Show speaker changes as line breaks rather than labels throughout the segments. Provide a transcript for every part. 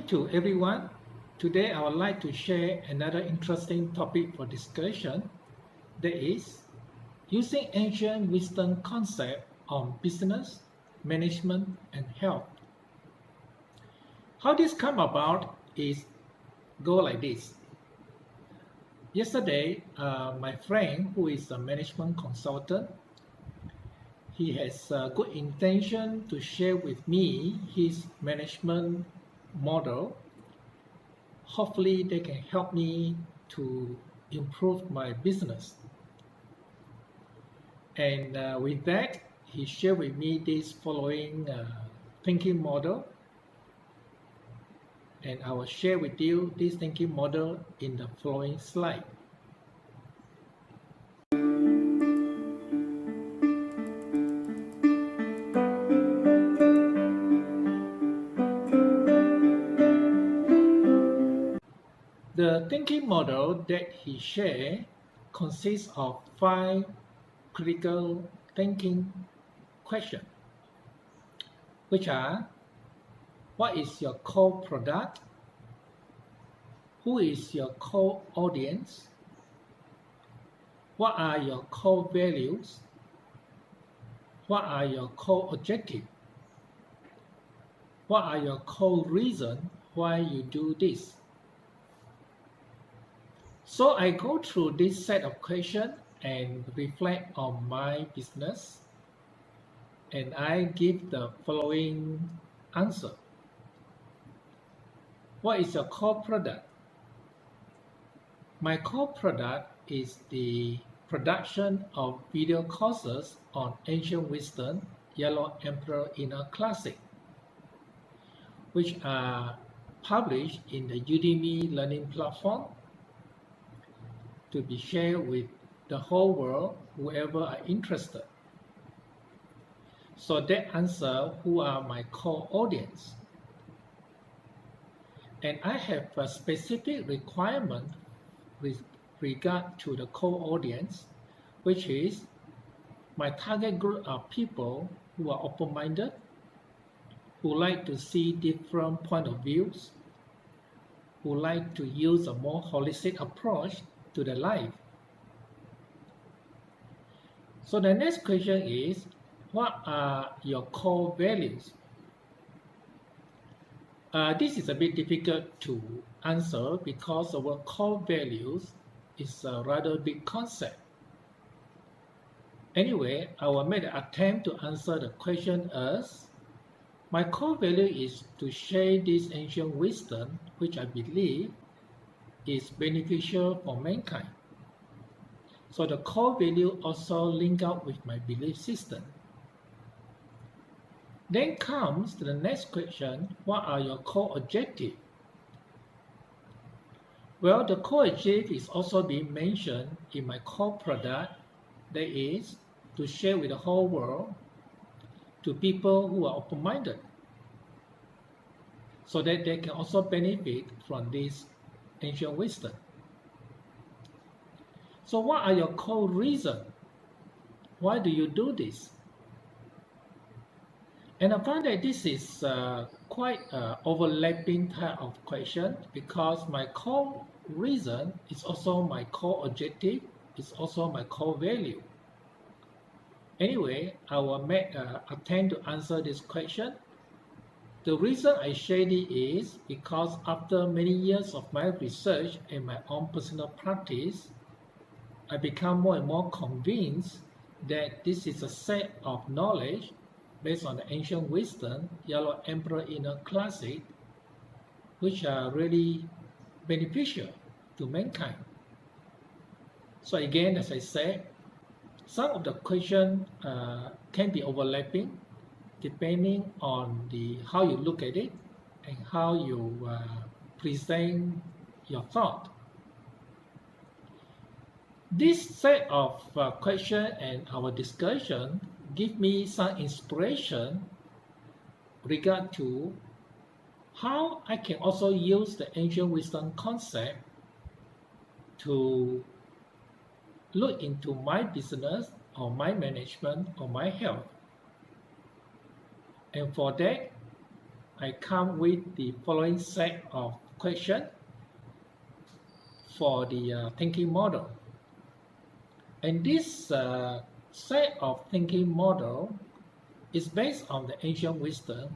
to everyone. Today I would like to share another interesting topic for discussion, that is using ancient wisdom concept on business, management and health. How this come about is go like this. Yesterday, my friend who is a management consultant, he has a good intention to share with me his management model. Hopefully they can help me to improve my business. And with that, he shared with me this following thinking model. And I will share with you this thinking model in the following slide. The thinking model that he shared consists of 5 critical thinking questions, which are: what is your core product? Who is your core audience? What are your core values? What are your core objectives? What are your core reasons why you do this? So I go through this set of questions and reflect on my business, and I give the following answer. What is your core product? My core product is the production of video courses on ancient wisdom, Yellow Emperor Inner Classic, which are published in the Udemy learning platform to be shared with the whole world, whoever are interested. So that answer who are my core audience. And I have a specific requirement with regard to the core audience, which is my target group are people who are open-minded, who like to see different point of views, who like to use a more holistic approach to their life. So the next question is, what are your core values? This is a bit difficult to answer because our core values is a rather big concept. Anyway, I will make an attempt to answer the question as, my core value is to share this ancient wisdom, which I believe is beneficial for mankind. So the core value also link up with my belief system. Then comes to the next question, what are your core objectives? Well, the core objective is also being mentioned in my core product, that is, to share with the whole world, to people who are open-minded, so that they can also benefit from this ancient wisdom. So what are your core reasons? Why do you do this? And I find that this is quite overlapping type of question, because my core reason is also my core objective, is also my core value. Anyway, I will make an attempt to answer this question. The reason I share it is because after many years of my research and my own personal practice, I become more and more convinced that this is a set of knowledge based on the ancient wisdom, Yellow Emperor Inner Classic, which are really beneficial to mankind. So again, as I said, some of the questions can be overlapping depending on how you look at it and how you present your thought. This set of questions and our discussion give me some inspiration regard to how I can also use the ancient wisdom concept to look into my business or my management or my health. And for that, I come with the following set of questions for the thinking model. And this set of thinking model is based on the ancient wisdom,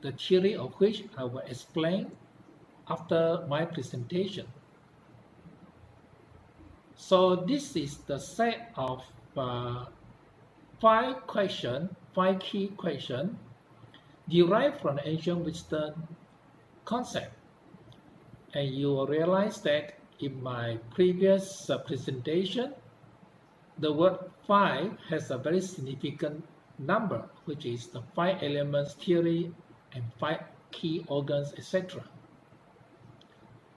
the theory of which I will explain after my presentation. So this is the set of 5 key questions derived from the ancient wisdom concept. And you will realize that in my previous presentation, the word 5 has a very significant number, which is the 5 elements theory and 5 key organs, etc.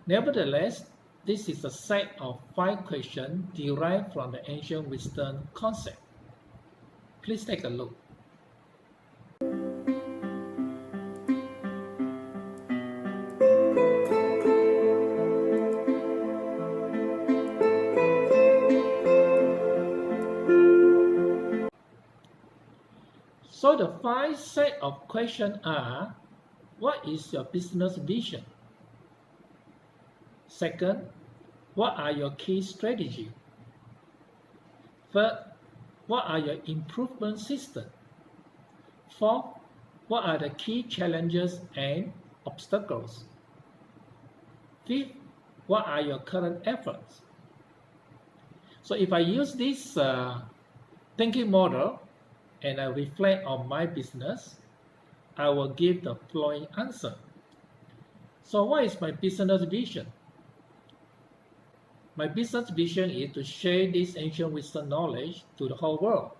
Nevertheless, this is a set of 5 questions derived from the ancient wisdom concept. Please take a look. So the 5 set of questions are: what is your business vision? Second, what are your key strategies? Third, what are your improvement systems? Fourth, what are the key challenges and obstacles? Fifth, what are your current efforts? So if I use this thinking model and I reflect on my business, I will give the following answer. So what is my business vision? My business vision is to share this ancient wisdom knowledge to the whole world.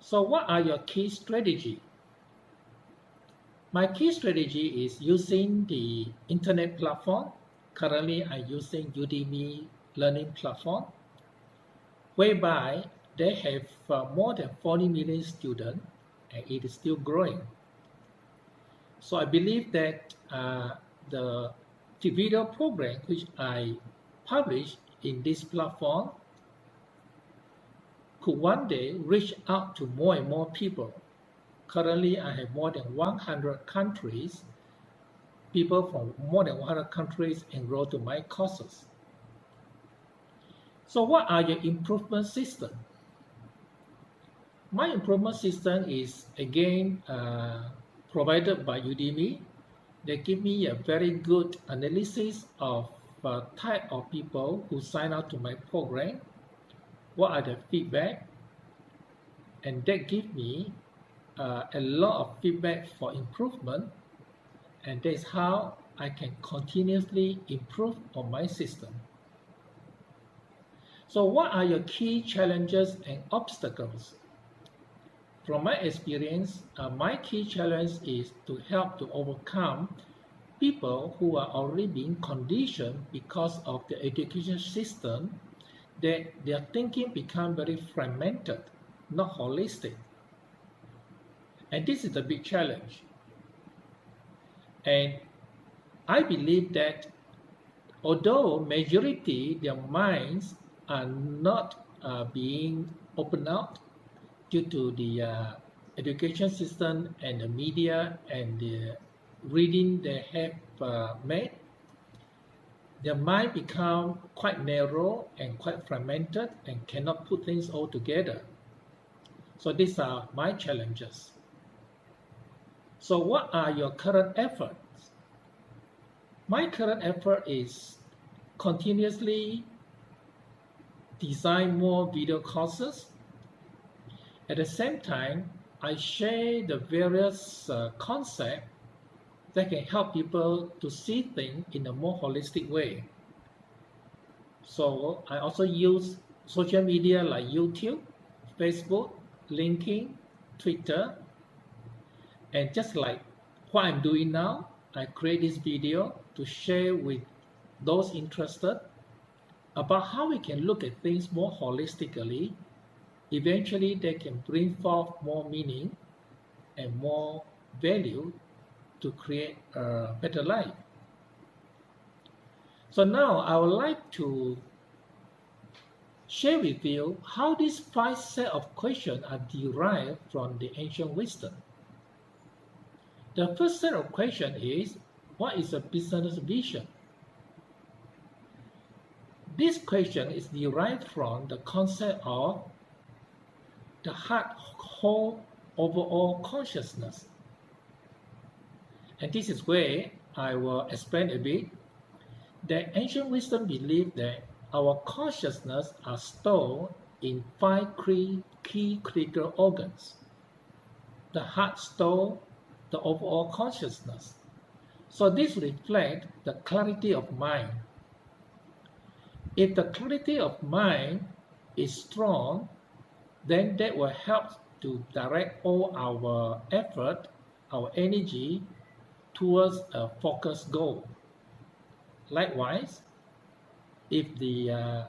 So what are your key strategies? My key strategy is using the internet platform. Currently, I'm using Udemy learning platform, whereby they have more than 40 million students, and it is still growing. So I believe that the video program which I publish in this platform could one day reach out to more and more people. Currently, I have more than 100 countries, people from more than 100 countries enrolled to my courses. So what are your improvement systems? My improvement system is again provided by Udemy. They give me a very good analysis of the type of people who sign up to my program, what are the feedback, and that gives me a lot of feedback for improvement, and that's how I can continuously improve on my system. So what are your key challenges and obstacles? From my experience, my key challenge is to help to overcome people who are already being conditioned because of the education system, that their thinking become very fragmented, not holistic. And this is a big challenge. And I believe that although majority, their minds are not being opened out due to the education system and the media and the reading they have made, their mind become quite narrow and quite fragmented and cannot put things all together. So these are my challenges. So what are your current efforts? My current effort is continuously design more video courses. At the same time, I share the various concepts that can help people to see things in a more holistic way. So I also use social media like YouTube, Facebook, LinkedIn, Twitter, and just like what I'm doing now, I create this video to share with those interested about how we can look at things more holistically. Eventually, they can bring forth more meaning and more value to create a better life. So now I would like to share with you how these 5 sets of questions are derived from the ancient wisdom. The first set of questions is, what is a business vision? This question is derived from the concept of the heart whole overall consciousness. And this is where I will explain a bit that ancient wisdom believed that our consciousness are stored in 5 key critical organs. The heart stores the overall consciousness. So this reflects the clarity of mind. If the clarity of mind is strong, then that will help to direct all our effort, our energy towards a focused goal. Likewise, if the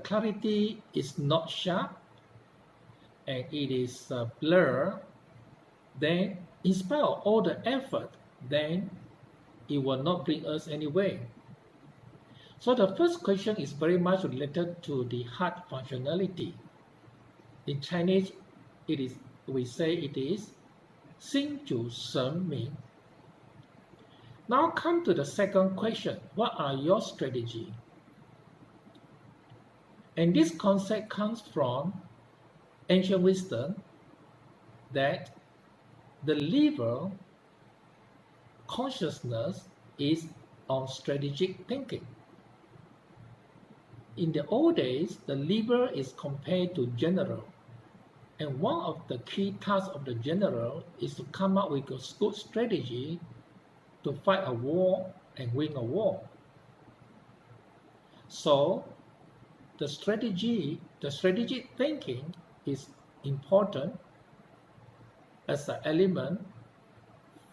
clarity is not sharp and it is blurred, then in spite of all the effort, then it will not bring us anywhere. So the first question is very much related to the heart functionality. In Chinese, we say it is 心主神明. Now come to the second question. What are your strategies? And this concept comes from ancient wisdom that the liver consciousness is on strategic thinking. In the old days, the liver is compared to general. And one of the key tasks of the general is to come up with a good strategy to fight a war and win a war. So the strategic thinking is important as an element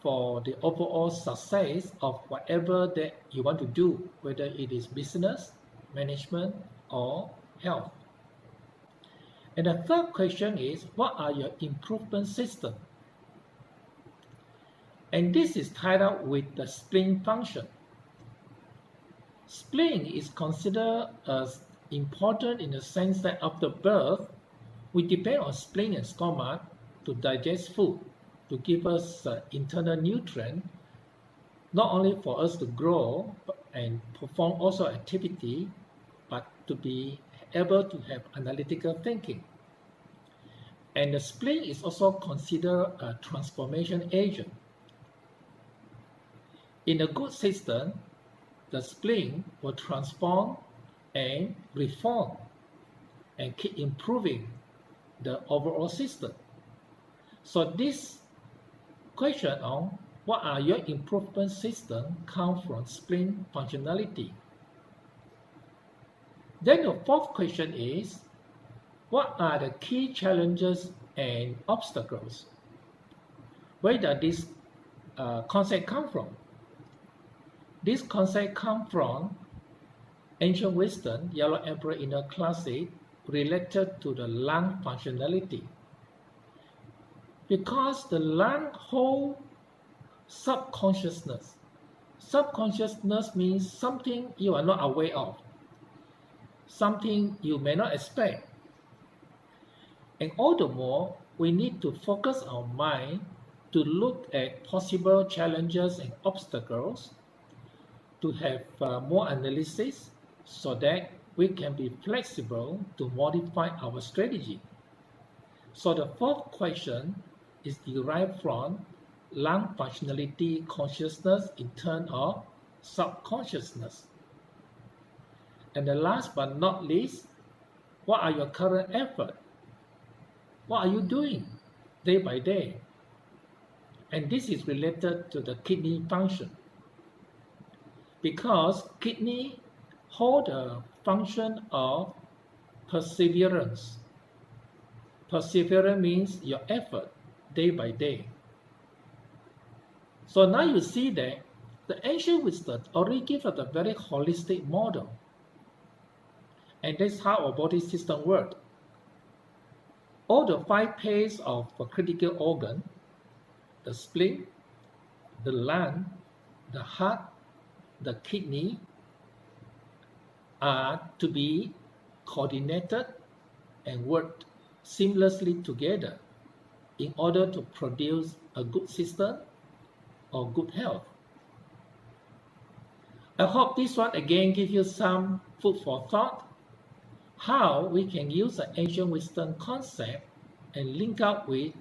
for the overall success of whatever that you want to do, whether it is business, management, or health. And the third question is, what are your improvement systems? And this is tied up with the spleen function. Spleen is considered as important in the sense that after birth, we depend on spleen and stomach to digest food, to give us internal nutrient, not only for us to grow and perform also activity, but to be able to have analytical thinking. And the spleen is also considered a transformation agent. In a good system, the spleen will transform and reform and keep improving the overall system. So this question on what are your improvement systems comes from spleen functionality. Then the fourth question is, what are the key challenges and obstacles? Where does this concept come from? This concept comes from ancient wisdom, Yellow Emperor Inner Classic, related to the lung functionality. Because the lung holds subconsciousness. Subconsciousness means something you are not aware of, something you may not expect. And all the more, we need to focus our mind to look at possible challenges and obstacles, to have more analysis so that we can be flexible to modify our strategy. So the fourth question is derived from lung functionality consciousness in terms of subconsciousness. And the last but not least, what are your current efforts? What are you doing day by day? And this is related to the kidney function. Because kidney hold the function of perseverance. Perseverance means your effort day by day. So now you see that the ancient wisdom already gives us a very holistic model. And that's how our body system works. All the 5 pairs of critical organs, the spleen, the lung, the heart, the kidney, are to be coordinated and work seamlessly together in order to produce a good system or good health. I hope this one again gives you some food for thought, how we can use the ancient wisdom concept and link up with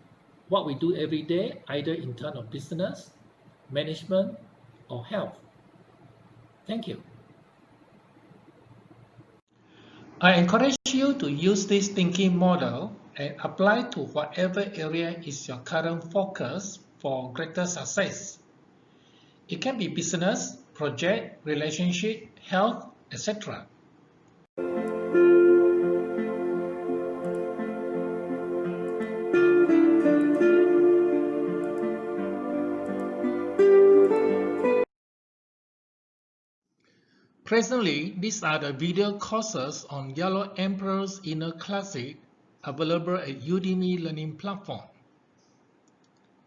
what we do every day, either in terms of business, management, or health. Thank you. I encourage you to use this thinking model and apply to whatever area is your current focus for greater success. It can be business, project, relationship, health, etc. Presently, these are the video courses on Yellow Emperor's Inner Classic available at Udemy Learning Platform.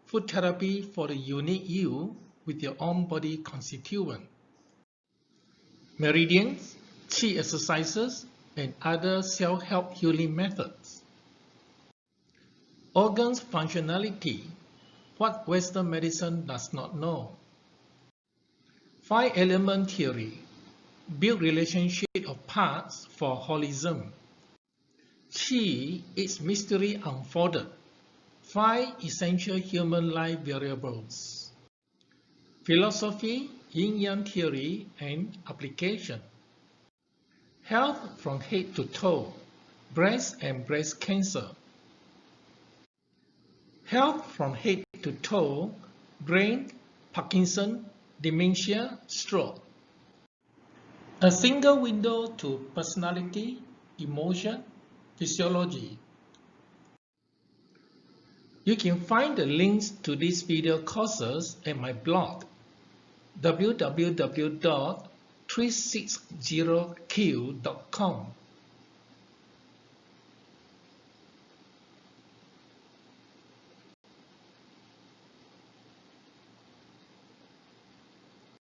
Food therapy for the unique you with your own body constituent. Meridians, Qi exercises, and other self-help healing methods. Organs functionality, what Western medicine does not know. 5-element theory, build relationship of parts for Holism. Qi, its mystery unfolded. 5 essential human life variables. Philosophy, yin-yang theory, and application. Health from head to toe, breast and breast cancer. Health from head to toe, brain, Parkinson, dementia, stroke. A single window to personality, emotion, physiology. You can find the links to these video courses at my blog www.360q.com.